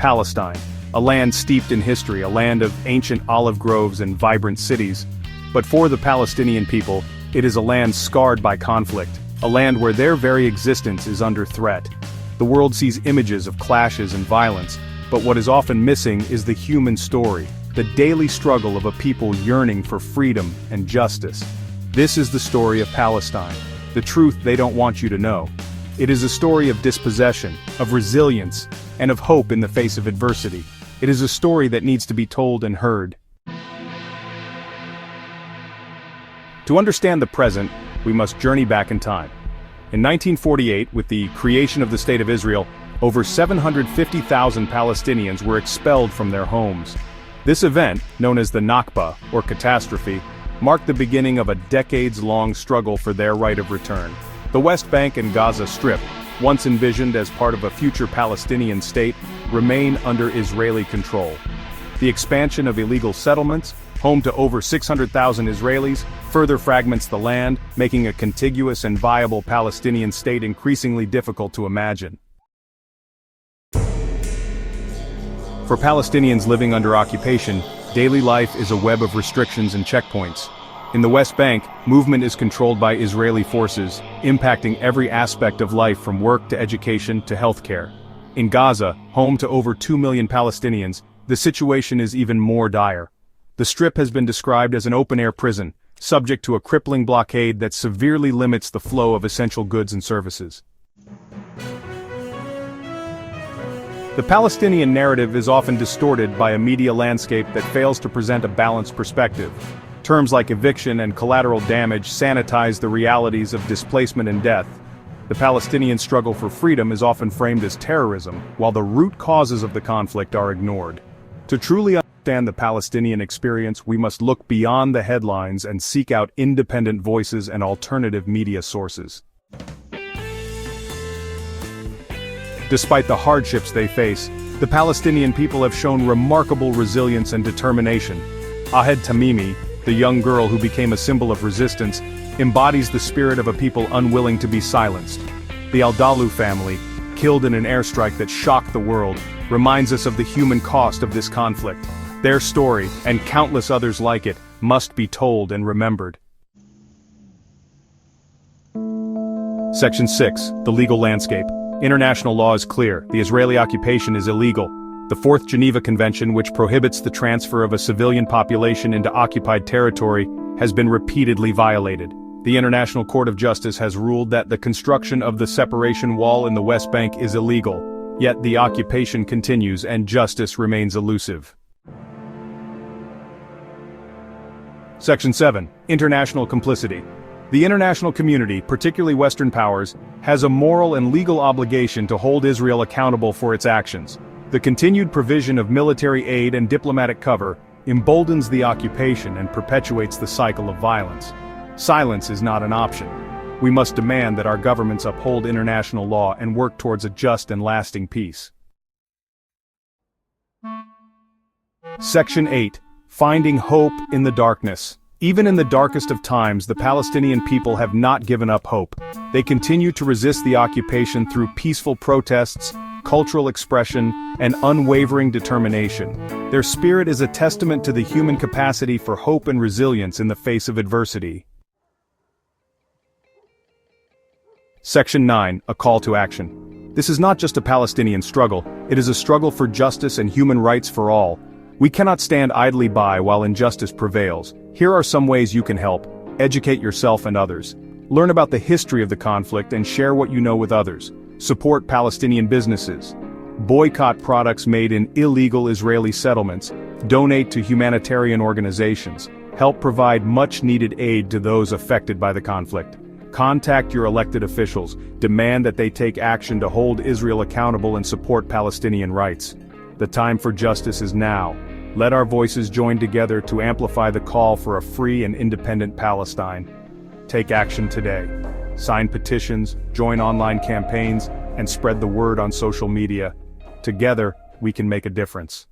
Palestine, a land steeped in history, a land of ancient olive groves and vibrant cities. But for the Palestinian people, it is a land scarred by conflict, a land where their very existence is under threat. The world sees images of clashes and violence, but what is often missing is the human story, the daily struggle of a people yearning for freedom and justice. This is the story of Palestine, the truth they don't want you to know. It is a story of dispossession, of resilience, and of hope in the face of adversity. It is a story that needs to be told and heard. To understand the present, we must journey back in time. In 1948, with the creation of the State of Israel, over 750,000 Palestinians were expelled from their homes. This event, known as the Nakba, or catastrophe, marked the beginning of a decades-long struggle for their right of return. The West Bank and Gaza Strip, once envisioned as part of a future Palestinian state, remain under Israeli control. The expansion of illegal settlements, home to over 600,000 Israelis, further fragments the land, making a contiguous and viable Palestinian state increasingly difficult to imagine. For Palestinians living under occupation, daily life is a web of restrictions and checkpoints. In the West Bank, movement is controlled by Israeli forces, impacting every aspect of life from work to education to healthcare. In Gaza, home to over 2 million Palestinians, the situation is even more dire. The Strip has been described as an open-air prison, subject to a crippling blockade that severely limits the flow of essential goods and services. The Palestinian narrative is often distorted by a media landscape that fails to present a balanced perspective. Terms like eviction and collateral damage sanitize the realities of displacement and death. The Palestinian struggle for freedom is often framed as terrorism, while the root causes of the conflict are ignored. To truly understand the Palestinian experience, we must look beyond the headlines and seek out independent voices and alternative media sources. Despite the hardships they face, the Palestinian people have shown remarkable resilience and determination. Ahed Tamimi, the young girl who became a symbol of resistance, embodies the spirit of a people unwilling to be silenced. The Al-Dalu family, killed in an airstrike that shocked the world, reminds us of the human cost of this conflict. Their story, and countless others like it, must be told and remembered. Section 6. The legal landscape. International law is clear. The Israeli occupation is illegal. The Fourth Geneva Convention, which prohibits the transfer of a civilian population into occupied territory, has been repeatedly violated. The International Court of Justice has ruled that the construction of the separation wall in the West Bank is illegal, yet the occupation continues and justice remains elusive. Section 7. International complicity. The international community, particularly Western powers, has a moral and legal obligation to hold Israel accountable for its actions. The continued provision of military aid and diplomatic cover emboldens the occupation and perpetuates the cycle of violence. Silence is not an option. We must demand that our governments uphold international law and work towards a just and lasting peace. Section 8. Finding hope in the darkness. Even in the darkest of times, the Palestinian people have not given up hope. They continue to resist the occupation through peaceful protests, cultural expression, and unwavering determination. Their spirit is a testament to the human capacity for hope and resilience in the face of adversity. Section 9. A call to action. This is not just a Palestinian struggle, it is a struggle for justice and human rights for all. We cannot stand idly by while injustice prevails. Here are some ways you can help. Educate yourself and others. Learn about the history of the conflict and share what you know with others. Support Palestinian businesses. Boycott products made in illegal Israeli settlements. Donate to humanitarian organizations. Help provide much-needed aid to those affected by the conflict. Contact your elected officials. Demand that they take action to hold Israel accountable and support Palestinian rights. The time for justice is now. Let our voices join together to amplify the call for a free and independent Palestine. Take action today. Sign petitions, join online campaigns, and spread the word on social media. Together, we can make a difference.